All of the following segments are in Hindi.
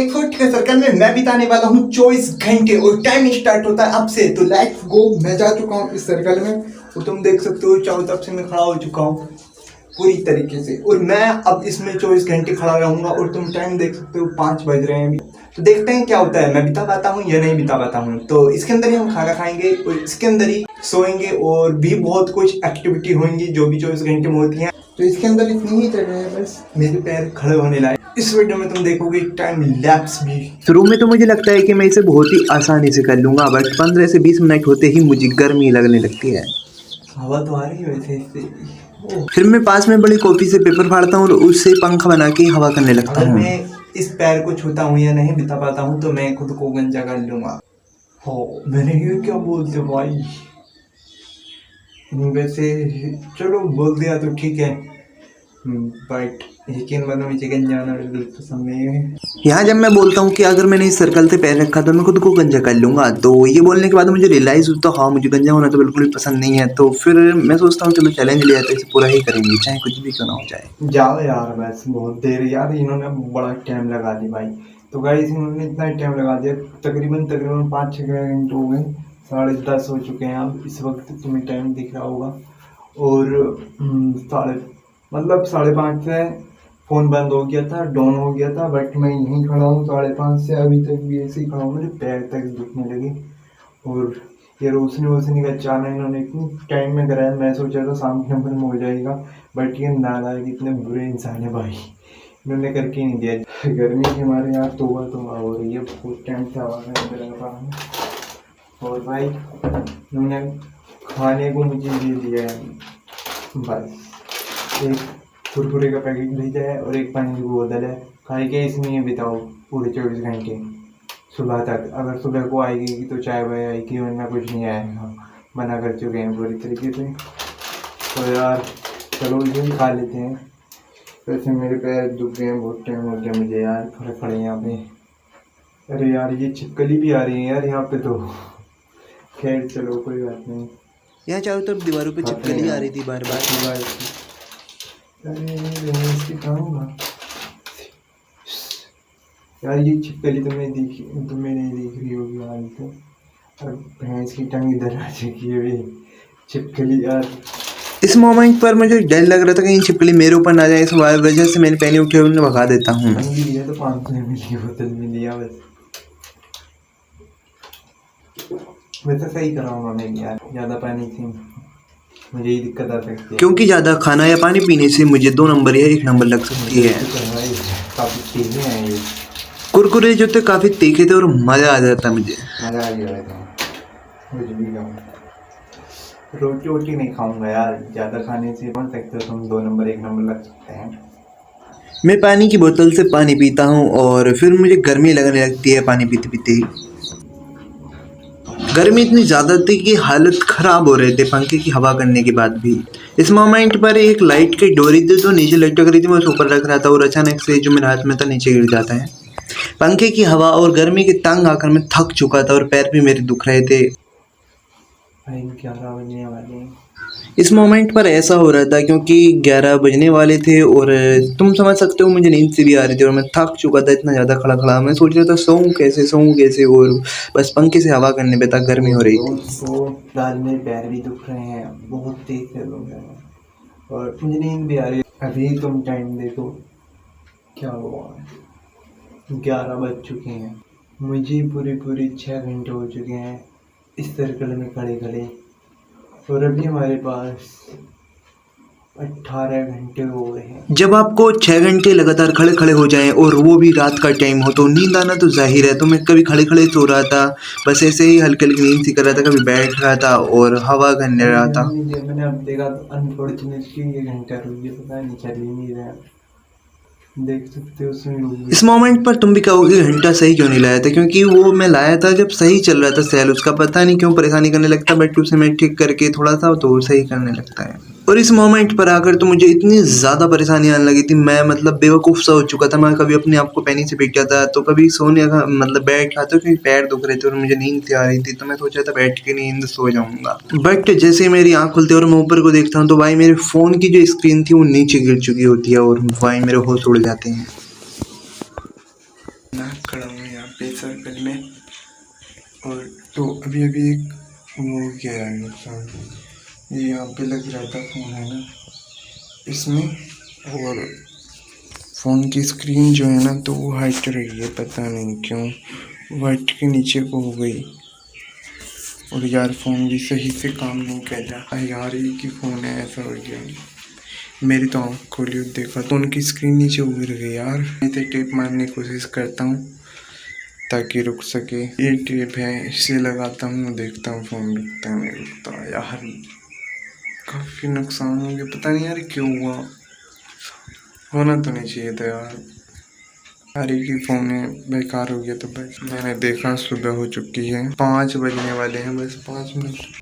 एक फुट के सर्कल में मैं बिताने वाला हूँ 24 घंटे और टाइम स्टार्ट होता है अब से। तो लेट्स गो। मैं जा चुका हूँ इस सर्कल में और तुम देख सकते हो चारों तरफ से मैं खड़ा हो चुका हूँ पूरी तरीके से। और मैं अब इसमें 24 घंटे खड़ा रहूंगा और तुम टाइम देख सकते हो 5 बज रहे हैं अभी। तो देखते हैं क्या होता है, मैं बिता पाता हूँ या नहीं बिता पाता हूँ। तो इसके अंदर ही हम खाना खाएंगे और इसके अंदर ही सोएंगे और भी बहुत कुछ एक्टिविटी होंगी जो भी 24 घंटे में होती हैं। तो इसके अंदर इतनी ही जगह है, बस मेरे पैर खड़े होने लायक। इस वीडियो में तुम देखोगे टाइम लैप्स भी। शुरू में तो मुझे लगता है कि मैं इसे बहुत ही आसानी से कर लूंगा, बट 15 से 20 मिनट होते ही मुझे गर्मी लगने लगती है। हवा तो आ रही है वैसे इससे। फिर मैं पास में बड़ी कॉपी से पेपर फाड़ता हूँ और उससे पंखा बना के हवा करने लगता अगर हूँ। मैं इस पैर को छूता हूँ या नहीं बिता पाता हूँ तो मैं खुद को गंजा कर लूंगा। हो मैंने ये क्या बोल दिया भाई। वैसे चलो बोल दिया तो ठीक है, बट यकीन मानो मुझे गंजा आना बिल्कुल पसंद नहीं है। यहाँ जब मैं बोलता हूँ कि अगर मैंने इस सर्कल से पैर रखा तो मैं खुद को गंजा कर लूंगा, तो ये बोलने के बाद मुझे रियलाइज होता है हाँ मुझे गंजा होना तो बिल्कुल भी पसंद नहीं है। तो फिर मैं सोचता हूँ चलो चैलेंज लिया तो इसे पूरा ही करेंगे, चाहे कुछ भी क्यों ना हो जाए। जाओ यार, बस बहुत देर यार, इन्होंने बड़ा टाइम लगा दी भाई। तो गाइस इन्होंने इतना टाइम लगा दिया, तकरीबन 5-6 घंटे हो गए, 10:30 हो चुके हैं अब इस वक्त, तुम्हें टाइम दिख रहा होगा। और मतलब 5:30 से फ़ोन बंद हो गया था, डाउन हो गया था, बट मैं यहीं खड़ा हूँ 5:30 से अभी तक भी ऐसे ही खड़ा हूँ। मेरे पैर तक दुखने लगे और ये रोशनी का चाना इन्होंने इतनी टाइम में कराया। मैं सोचा था शाम के नंबर में हो जाएगा, बट ये नालायक इतने बुरे इंसान है भाई, इन्होंने करके नहीं दिया। गर्मी के हमारे यहाँ तोबा हो रही है, बहुत टाइम से हवा में अंदर लगा हूँ। और भाई इन्होंने खाने को मुझे ये दिया है, बस एक कुरकुरे का पैकेट भेजा है और एक पानी की बोतल है। खाई के इसमें बिताओ पूरे 24 घंटे सुबह तक। अगर सुबह को आएगी तो चाय वाय आएगी, वरना कुछ नहीं आएगा, मना कर चुके हैं पूरी तरीके से। तो यार चलो यही खा लेते हैं। वैसे मेरे पैर दुख गए हैं, बहुत टाइम हो गया मुझे यार खड़े खड़े यहाँ पे। अरे यार ये छिपकली भी आ रही है यार यहाँ पे तो। खैर चलो कोई बात नहीं। यहाँ चारों तरफ दीवारों पे छिपकली आ रही थी बार बार। अरे मैं इसकी खाऊंगा यार, ये छिपकली तुम्हें नहीं दिख रही होगी हाल तो। और भैंस की टंग इधर आ चुकी है छिपकली यार। इस मोमेंट पर मुझे डर लग रहा था कहीं छिपकली मेरे ऊपर ना जाए, इस वजह से मैंने पहले उठे उन्हें भगा देता हूँ। ठंडी लिया तो 500 ml की बोतल में लिया बस। वैसे सही करा उन्होंने यार, ज़्यादा पानी थी, मुझे ही दिक्कत आ सकती है क्योंकि ज़्यादा खाना या पानी पीने से मुझे 2 नंबर या 1 नंबर लग सकती है। काफ़ी चीज़ें हैं ये। कुरकुरे जो थे काफ़ी तीखे थे और मज़ा आ जाता मुझे। मज़ा आ गया था कुछ भी खाऊँ। रोटी वोटी नहीं खाऊंगा यार, ज़्यादा खाने से बन सकते हो तुम 2 नंबर 1 नंबर लग सकते हैं। मैं पानी की बोतल से पानी पीता हूँ और फिर मुझे गर्मी लगने लगती है पानी पीते पीते ही। गर्मी इतनी ज़्यादा थी कि हालत ख़राब हो रहे थे पंखे की हवा करने के बाद भी। इस मोमेंट पर एक लाइट की डोरी थी तो नीचे लटक रही थी, मैं उसे ऊपर रख रहा था और अचानक से जो मेरे हाथ में था नीचे गिर जाता है। पंखे की हवा और गर्मी के तंग आकर मैं थक चुका था और पैर भी मेरे दुख रहे थे। भाई 11 बजने वाले हैं। इस मोमेंट पर ऐसा हो रहा था क्योंकि 11 बजने वाले थे और तुम समझ सकते हो मुझे नींद से भी आ रही थी और मैं थक चुका था इतना ज़्यादा खड़ा खड़ा। मैं सोच रहा था सोऊं कैसे और बस पंखे से हवा करने पे तक गर्मी हो रही थी। तो दाल में पैर भी दुख रहे हैं, बहुत तेज से दुख रहे हैं और मुझे नींद भी आ रही है। अभी तुम टाइम देखो क्या हुआ है, 11 बज चुके हैं, मुझे पूरे 6 घंटे हो चुके हैं इस सर्कल में खड़े खड़े और अभी हमारे पास 18 घंटे हो गए हैं। जब आपको 6 घंटे लगातार खड़े खड़े हो जाएं और वो भी रात का टाइम हो तो नींद आना तो जाहिर है। तो मैं कभी खड़े खड़े सो रहा था, बस ऐसे ही हल्की हल्की नींद सी कर रहा था, कभी बैठ रहा था और हवा करने रहा था। मैंने अब देखा तो अनफॉर्चुनेटली ये घंटा रुक गया, पता नहीं चल ही नहीं रहा, देख सकते हो उसमें। इस मोमेंट पर तुम भी कहोगे घंटा सही क्यों नहीं लाया था, क्योंकि वो मैं लाया था जब सही चल रहा था सेल, उसका पता नहीं क्यों परेशानी करने लगता, बट उसे मैं ठीक करके थोड़ा सा तो वो सही करने लगता है। और इस मोमेंट पर आकर तो मुझे इतनी ज़्यादा परेशानी आने लगी थी, मैं मतलब बेवकूफ़ सा हो चुका था। मैं कभी अपने आप को पैनी से पीट जाता तो कभी सोने का मतलब बैठ जाता क्योंकि पैर दुख रहे थे और मुझे नींद सी आ रही थी, तो मैं सोचा था बैठ के नींद सो जाऊंगा। बट जैसे मेरी आँख खुलती है और मैं ऊपर को देखता हूँ तो भाई मेरे फ़ोन की जो स्क्रीन थी वो नीचे गिर चुकी होती है और भाई मेरे होश उड़ जाते हैं। खड़ा हूँ यहाँ पे सर्कल में। और तो अभी एक वो क्या है नुकसान, ये यहाँ पे लग रहा था फ़ोन है ना इसमें, और फ़ोन की स्क्रीन जो है ना तो वो हट रही है, पता नहीं क्यों वाइट के नीचे को हो गई। और यार फ़ोन भी सही से काम नहीं कर रहा यार, ये की फ़ोन है ऐसा हो गया। मेरी तो आँख खोली और देखा तो उनकी स्क्रीन नीचे गिर गई यार। मैं तो टेप मारने की कोशिश करता हूँ ताकि रुक सके, ये टेप है इसे लगाता हूँ, देखता हूँ फ़ोन रुकता है नहीं रुकता यार। काफ़ी नुकसान हो गया, पता नहीं यार क्यों हुआ, होना तो नहीं चाहिए था यार। अरे की फ़ोन है बेकार हो गया। तो बस मैंने देखा सुबह हो चुकी है, 5 बजने वाले हैं, बस 5 मिनट।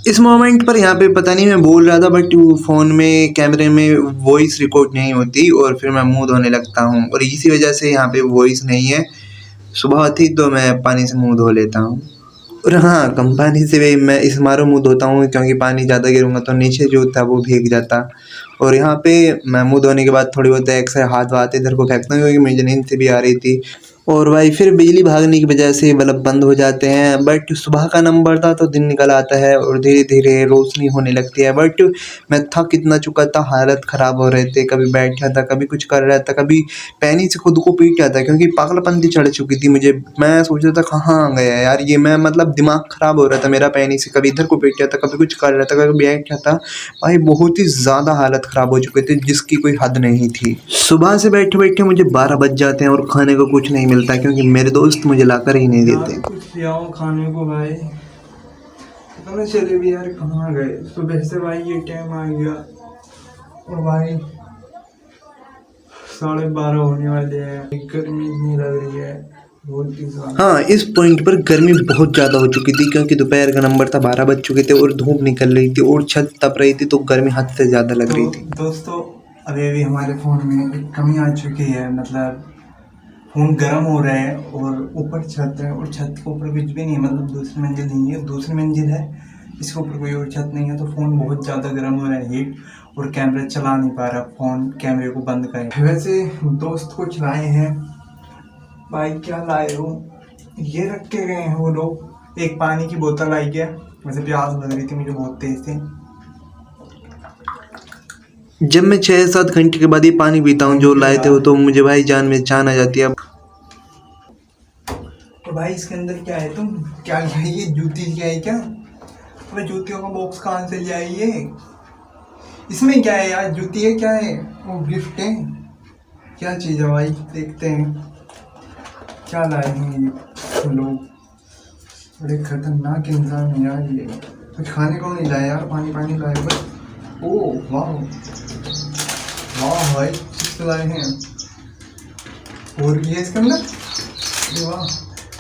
इस मोमेंट पर यहाँ पे पता नहीं मैं बोल रहा था बट फ़ोन में कैमरे में वॉइस रिकॉर्ड नहीं होती और फिर मैं मुंह धोने लगता हूँ और इसी वजह से यहाँ पे वॉइस नहीं है। सुबह थी तो मैं पानी से मुंह धो लेता हूँ। और हाँ, कम पानी से भी मैं इस मारो मुंह धोता हूँ क्योंकि पानी ज़्यादा गिरूँगा तो नीचे जो था वो भीग जाता। और यहाँ पे मैं मुंह धोने के बाद थोड़ी बहुत एक्स हाथ वाथ इधर को फेंकता हूँ क्योंकि मुझे नींद से भी आ रही थी। और भाई फिर बिजली भागने की वजह से बल्ब बंद हो जाते हैं, बट सुबह का नंबर था तो दिन निकल आता है और धीरे धीरे रोशनी होने लगती है। बट मैं थक इतना चुका था, हालत ख़राब हो रहे थे, कभी बैठा था कभी कुछ कर रहा था, कभी पैनी से खुद को पीट रहा था क्योंकि पागलपंती चढ़ चुकी थी मुझे। मैं सोच रहा था कहाँ गया यार ये, मैं मतलब दिमाग ख़राब हो रहा था मेरा पैनी से, कभी इधर को पीट रहा था कभी कुछ कर रहा था कभी बैठ रहा था। भाई बहुत ही ज़्यादा हालत ख़राब हो चुकी थी जिसकी कोई हद नहीं थी। सुबह से बैठे बैठे मुझे 12 बज जाते हैं और खाने को कुछ नहीं मिलता क्योंकि मेरे दोस्त मुझे लाकर ही नहीं देते। कुछ लाओ खाने को भाई, पता नहीं चले भी यार कहाँ गए। सुबह से भाई ये टाइम आ गया और भाई 12:30 होने वाले हैं, गर्मी इतनी लग रही है बहुत ही ज़्यादा। हाँ, इस पॉइंट पर गर्मी बहुत ज़्यादा हो चुकी थी क्योंकि दोपहर का नंबर था, 12 बज चुके थे और धूप निकल रही थी और छत तप रही थी तो गर्मी हद से ज़्यादा लग रही थी। दोस्तों अभी हमारे फ़ोन में एक कमी आ चुकी है, मतलब फ़ोन गर्म हो रहा है और ऊपर छत है और छत के ऊपर कुछ भी नहीं है, मतलब दूसरी मंजिल नहीं है, दूसरी मंजिल है इसके ऊपर कोई और छत नहीं है। तो फ़ोन बहुत ज़्यादा गर्म हो रहा है, हीट, और कैमरा चला नहीं पा रहा, फ़ोन कैमरे को बंद करें। वैसे दोस्त कुछ लाए हैं भाई, क्या लाए हो, ये रख के गए हैं वो लोग। एक पानी की बोतल आई है, वैसे प्यास लग रही थी मुझे बहुत तेज़ से। जब मैं 6-7 घंटे के बाद ये पानी पीता हूँ जो लाए थे वो, तो मुझे भाई जान में जान आ जाती है। तो भाई इसके अंदर क्या है, तुम क्या लिया, ये जूती क्या है क्या, तुम्हें जूतियों का बॉक्स कहाँ से लिया ये, इसमें क्या है यार, जूती है क्या है, वो गिफ्ट है, क्या चीज़ है भाई, देखते हैं क्या लाए हैं ये लोग। बड़े खतरनाक इंसान है यार ये, कुछ खाने को नहीं लाया यार, पानी पानी लाए बस। ओह वाह वाह भाई, चिप्स लाए हैं और ये इसके अंदर, वाह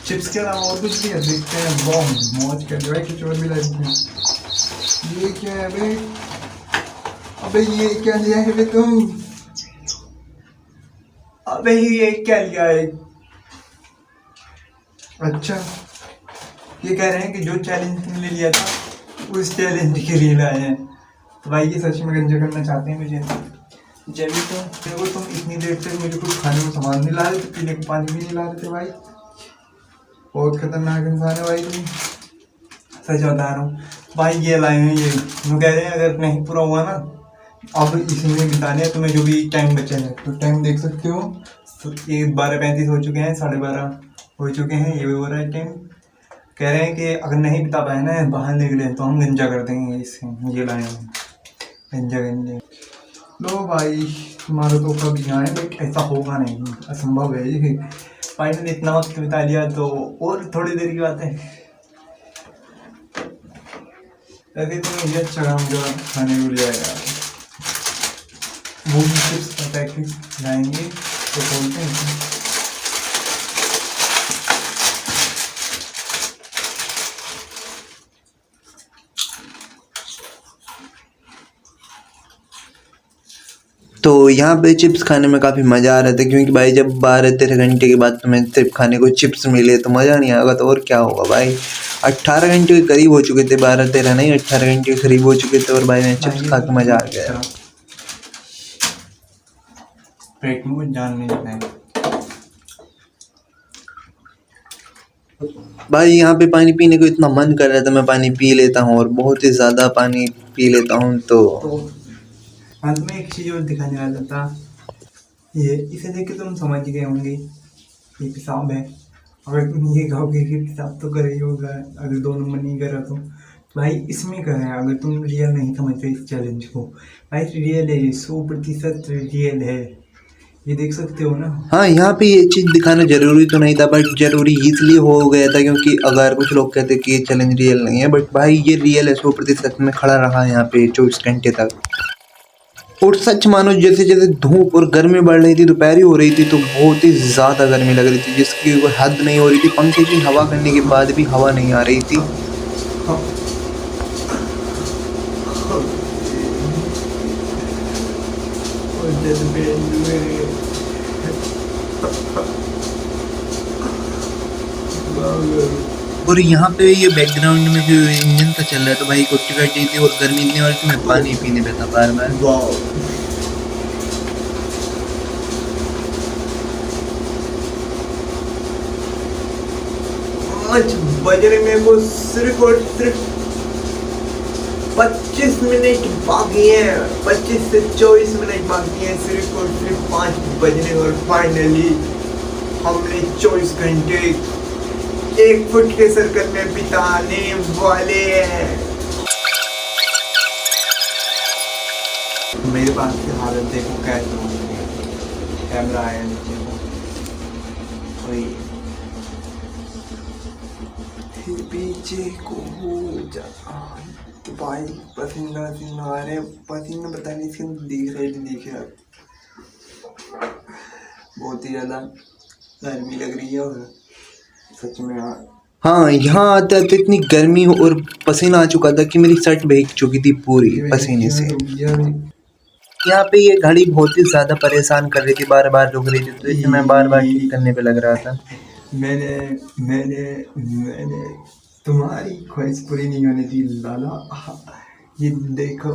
चिप्स के अलावा और कुछ भी है, देखते हैं। वाह मौज कर रहा है, कुछ और भी लाए हैं। ये क्या है बे, अबे ये क्या लिया है बे तुम, अबे ये क्या लिया है। अच्छा ये कह रहे हैं कि जो चैलेंज तुमने लिया था उस चैलेंज के लिए लाए हैं। तो भाई ये सच में गंजा करना चाहते हैं मुझे, जब तो देखो तुम इतनी देर तक मुझे कुछ खाने को सामान नहीं ला रहे थे, पीने को पानी भी नहीं ला रहे थे भाई, बहुत खतरनाक इंसान है भाई तुम, सच बता रहा हूँ भाई। ये लाए हैं ये, वो कह रहे हैं अगर नहीं पूरा हुआ ना अब इसी में बिताने हैं तुम्हें जो भी टाइम बचा है। तो टाइम देख सकते हो, ये 12:35 हो चुके हैं, 12:30 हो चुके हैं, ये भी हो रहा है टाइम। कह रहे हैं कि अगर नहीं बिता पाए ना बाहर निकले तो हम गंजा कर देंगे इससे, ये लाए हैं गंजा गंजे। लो भाई तुम्हारा तो कभी यहाँ है बट ऐसा होगा नहीं, असंभव है ये भाई, मैंने इतना वक्त बिता लिया तो और थोड़ी देर की बात है। अभी तो ये अच्छा काम जो खाने को लिया यार, वो भी चिप्स का पैकेट लाएंगे तो खोलते हैं। तो यहाँ पे चिप्स खाने में काफ़ी मज़ा आ रहा था क्योंकि भाई जब 12-13 घंटे के बाद तुम्हें सिर्फ खाने को चिप्स मिले तो मज़ा नहीं आएगा तो और क्या होगा भाई। 18 घंटे के करीब हो चुके थे, 12-13 नहीं 18 घंटे के करीब हो चुके थे और भाई मैं चिप्स खा के मज़ा आ गया। पेट में कुछ जान नहीं देता है। भाई यहाँ पे पानी पीने को इतना मन कर रहा था, मैं पानी पी लेता हूँ और बहुत ही ज़्यादा पानी पी लेता हूँ। तो अंत में एक चीज़ और दिखाने वाला था, ये इसे देख के तुम समझ गए होंगे ये पेशाब है। अगर तुम ये कहोगे कि पेशाब तो कर ही होगा, अगर 2 नंबर नहीं करा तो भाई इसमें कर है। अगर तुम रियल नहीं समझते इस चैलेंज को, भाई रियल है, 100% रियल है, ये देख सकते हो ना। हाँ, यहाँ पे ये चीज़ दिखाना ज़रूरी तो नहीं था, बट ज़रूरी इसलिए हो गया था क्योंकि अगर कुछ लोग कहते कि ये चैलेंज रियल नहीं है, बट भाई ये रियल है। 100% में खड़ा रहा यहाँ पे 24 घंटे तक। और सच मानो जैसे जैसे धूप और गर्मी बढ़ रही थी, दोपहर हो रही थी, तो बहुत ही ज़्यादा गर्मी लग रही थी जिसकी कोई हद नहीं हो रही थी। पंखे की हवा करने के बाद भी हवा नहीं आ रही थी। और यहाँ पे ये बैकग्राउंड में जो इंजन का चल रहा है, तो भाई कुट्टी कटी थी और गर्मी इतनी और कि मैं पानी पीने पे था बार बार। आज बजने में वो सिर्फ और सिर्फ 25 मिनट बाकी हैं, 25 से 24 मिनट बाकी हैं, सिर्फ और सिर्फ 5 बजने, और फाइनली हमने 24 घंटे 1 फुट के सर्कल में बिताने वाले हैं। मेरे पास की हालत देखो कैसे हो रही है, कैमरा आया नीचे को, पीछे को हो जा तो भाई पसीना आ रहे, पसीना पता नहीं इसके दिख रहा है दिख रहा, बहुत ही ज़्यादा गर्मी लग रही है और सच में यार। हाँ, यहाँ आते आते इतनी गर्मी और पसीना आ चुका था कि मेरी शर्ट भीग चुकी थी पूरी पसीने से। यहाँ पे ये घड़ी बहुत ही ज़्यादा परेशान कर रही थी, बार बार रुक रही थी, तो इसे मैं बार बार ठीक करने पे लग रहा था। मैंने तुम्हारी ख्वाहिश पूरी नहीं होने दी लाला। ये देखो,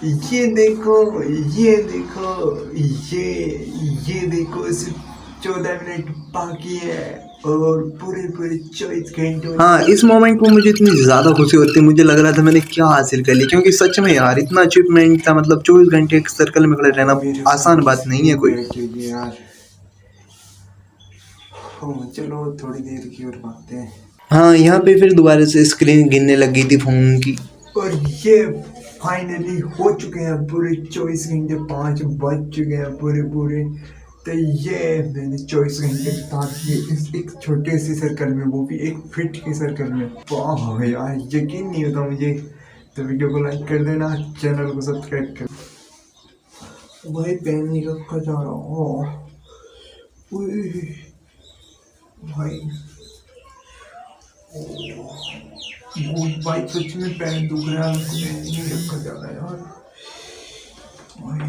ये देखो, ये देखो, ये देखो, सिर्फ 14 मिनट बाकी है और पूरे 24 घंटे। हाँ, इस मोमेंट में मुझे इतनी ज़्यादा खुशी होती है, मुझे लग रहा था मैंने क्या हासिल कर लिया, क्योंकि सच में यार इतना अचीवमेंट था। मतलब 24 घंटे एक सर्कल में खड़े रहना आसान बात नहीं है कोई। यार चलो थोड़ी देर की और बातें हैं। हाँ, यहाँ पे फिर दोबारा से स्क्रीन गिनने लगी थी फ़ोन की, और ये फाइनली हो चुके हैं पूरे 24 घंटे, 5 बज चुके हैं पूरे। तो ये मैंने 24 घंटे बिता दिए इस एक छोटे से सर्कल में, वो भी 1 फीट के सर्कल में। वाह यार, यकीन नहीं होता मुझे। तो वीडियो को लाइक कर देना, चैनल को सब्सक्राइब कर। भाई पेन नहीं रखा जा रहा भाई, भाई सच में पैर दुख रहा है, नहीं रखा जा रहा यार। भाई